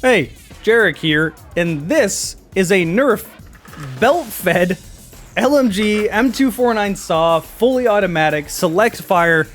Hey, Jarek here, and this is a Nerf belt-fed LMG M249 saw, fully automatic, select fire.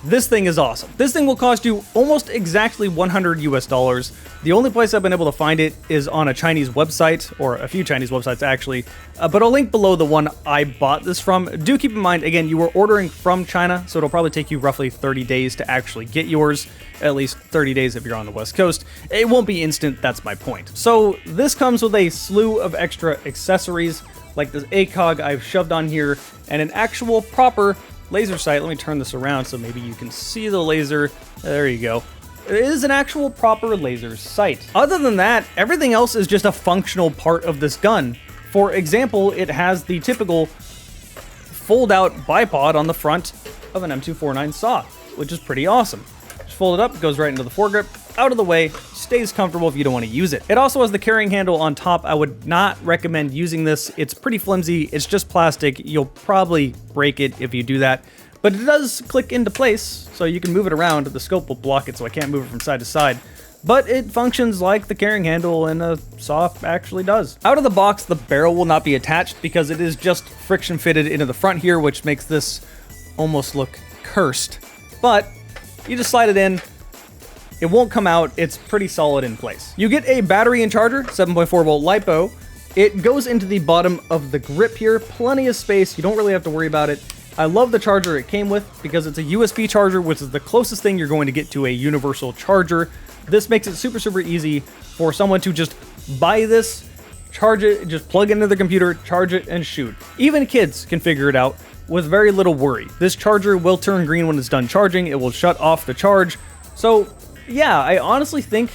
This thing is awesome. This thing will cost you almost exactly $100 US. The only place I've been able to find it is on a Chinese website, or a few Chinese websites actually, but I'll link below the one I bought this from. Do keep in mind, again, you were ordering from China, so it'll probably take you roughly 30 days to actually get yours, at least 30 days if you're on the West Coast. It won't be instant, that's my point. So this comes with a slew of extra accessories, like this ACOG I've shoved on here, and an actual proper laser sight. Let me turn this around so maybe you can see the laser. There you go. It is an actual proper laser sight. Other than that, everything else is just a functional part of this gun. For example, it has the typical fold-out bipod on the front of an M249 saw, which is pretty awesome. Just fold it up, it goes right into the foregrip, out of the way, stays comfortable if you don't want to use it. It also has the carrying handle on top. I would not recommend using this. It's pretty flimsy. It's just plastic. You'll probably break it if you do that. But it does click into place, so you can move it around. The scope will block it, so I can't move it from side to side. But it functions like the carrying handle in a saw actually does. Out of the box, the barrel will not be attached because it is just friction fitted into the front here, which makes this almost look cursed. But you just slide it in. It won't come out. It's pretty solid in place. You get a battery and charger, 7.4 volt LiPo. It goes into the bottom of the grip here. Plenty of space. You don't really have to worry about it. I love the charger it came with because it's a USB charger, which is the closest thing you're going to get to a universal charger. This makes it super, super easy for someone to just buy this, charge it, just plug it into the computer, charge it, and shoot. Even kids can figure it out with very little worry. This charger will turn green when it's done charging. It will shut off the charge. So yeah, I honestly think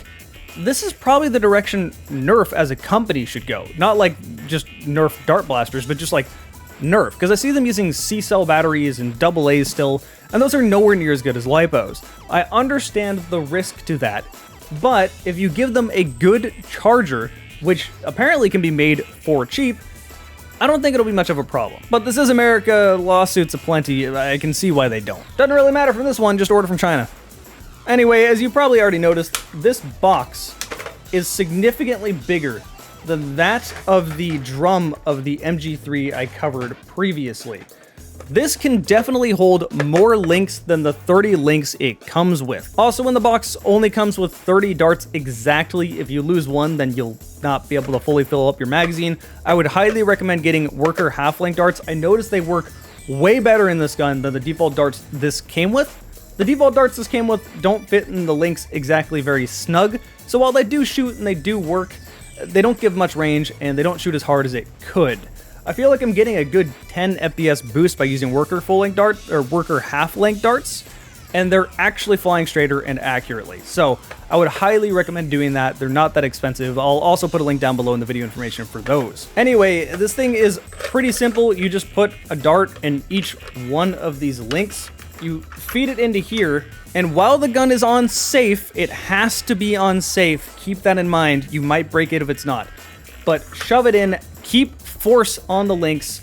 this is probably the direction Nerf as a company should go. Not like just Nerf dart blasters, but just like Nerf, because I see them using C-cell batteries and AA's still, and those are nowhere near as good as LiPos. I understand the risk to that, but if you give them a good charger, which apparently can be made for cheap, I don't think it'll be much of a problem. But this is America, lawsuits aplenty, I can see why they don't. Doesn't really matter from this one, just order from China. Anyway, as you probably already noticed, this box is significantly bigger than that of the drum of the MG3 I covered previously. This can definitely hold more links than the 30 links it comes with. Also, in the box only comes with 30 darts exactly. If you lose one, then you'll not be able to fully fill up your magazine. I would highly recommend getting worker half-length darts. I noticed they work way better in this gun than the default darts this came with. The default darts this came with don't fit in the links exactly very snug, so while they do shoot and they do work, they don't give much range and they don't shoot as hard as it could. I feel like I'm getting a good 10 FPS boost by using worker full-length darts or worker half-length darts, and they're actually flying straighter and accurately. So I would highly recommend doing that. They're not that expensive. I'll also put a link down below in the video information for those. Anyway, this thing is pretty simple. You just put a dart in each one of these links. You feed it into here, and while the gun is on safe, it has to be on safe. Keep that in mind. You might break it if it's not. But shove it in, keep force on the links,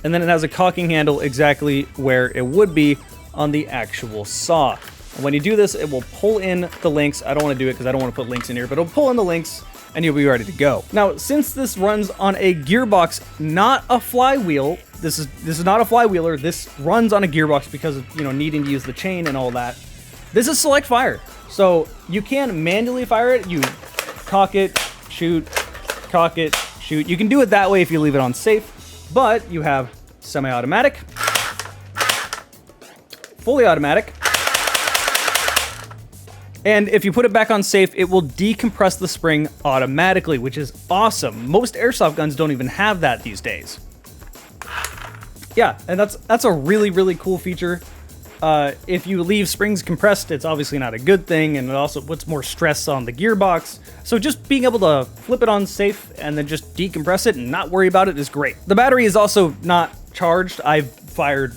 and then it has a cocking handle exactly where it would be on the actual saw. And when you do this, it will pull in the links. I don't want to do it because I don't want to put links in here, but it'll pull in the links and you'll be ready to go. Now, since this runs on a gearbox, not a flywheel, this is not a flywheeler. This runs on a gearbox because of, needing to use the chain and all that. This is select fire. So you can manually fire it. You cock it, shoot, cock it, shoot. You can do it that way if you leave it on safe, but you have semi-automatic, fully automatic, and if you put it back on safe, it will decompress the spring automatically, which is awesome. Most airsoft guns don't even have that these days. Yeah, and that's a really, really cool feature. If you leave springs compressed, it's obviously not a good thing, and it also puts more stress on the gearbox. So just being able to flip it on safe and then just decompress it and not worry about it is great. The battery is also not charged. I've fired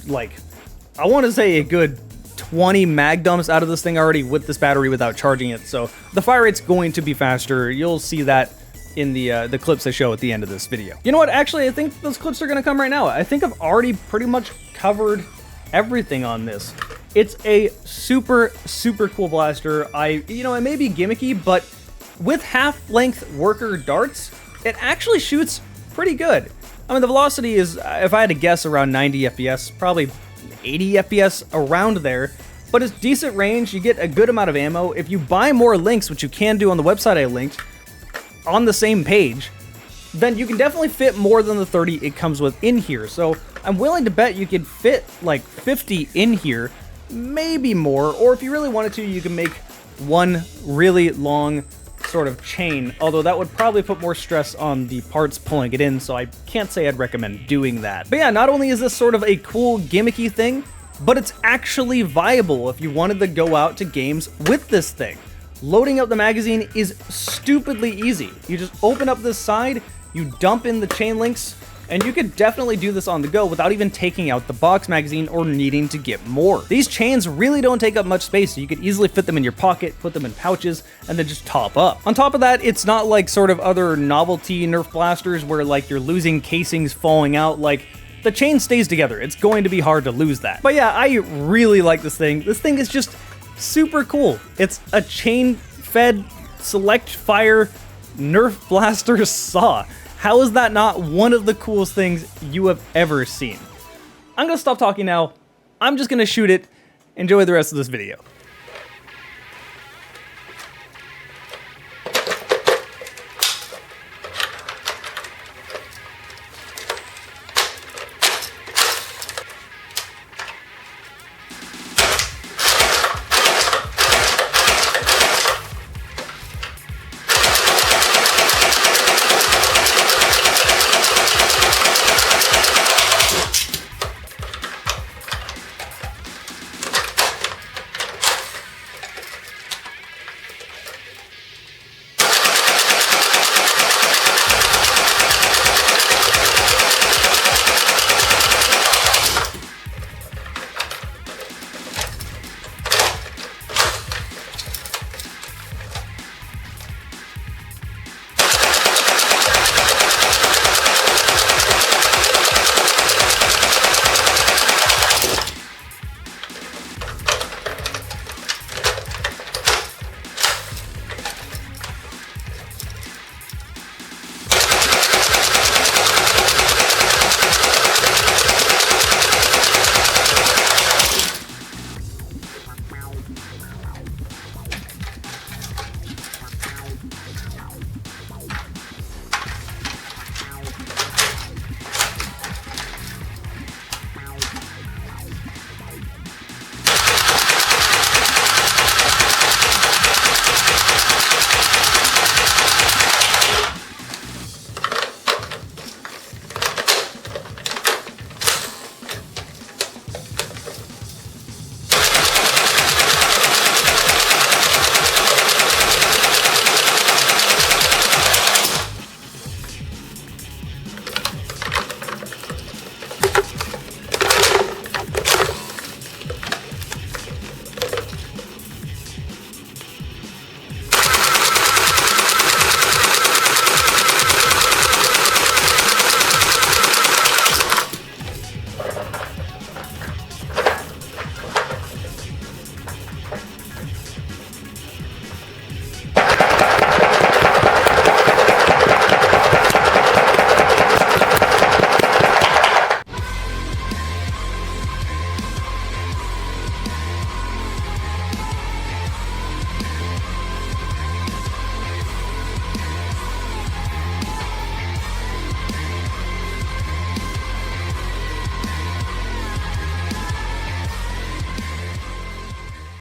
I want to say a good 20 mag dumps out of this thing already with this battery without charging it. So the fire rate's going to be faster. You'll see that in the clips I show at the end of this video. You know what? Actually, I think those clips are going to come right now. I think I've already pretty much covered everything on this. It's a super, super cool blaster. It may be gimmicky, but with half-length worker darts, it actually shoots pretty good. I mean, the velocity is, if I had to guess, around 90 FPS, probably 80 FPS around there, but it's decent range. You get a good amount of ammo. If you buy more links, which you can do on the website I linked, on the same page, then you can definitely fit more than the 30 it comes with in here. So I'm willing to bet you could fit like 50 in here, maybe more, or if you really wanted to, you can make one really long sort of chain, although that would probably put more stress on the parts pulling it in, so I can't say I'd recommend doing that. But yeah, not only is this sort of a cool gimmicky thing, but it's actually viable if you wanted to go out to games with this thing. Loading up the magazine is stupidly easy. You just open up this side, you dump in the chain links, and you could definitely do this on the go without even taking out the box magazine or needing to get more. These chains really don't take up much space, so you could easily fit them in your pocket, put them in pouches, and then just top up. On top of that, it's not like sort of other novelty Nerf blasters where like you're losing casings falling out. Like, the chain stays together. It's going to be hard to lose that. But yeah, I really like this thing. This thing is just super cool. It's a chain-fed select fire Nerf blaster saw. How is that not one of the coolest things you have ever seen? I'm gonna stop talking now. I'm just gonna shoot it. Enjoy the rest of this video.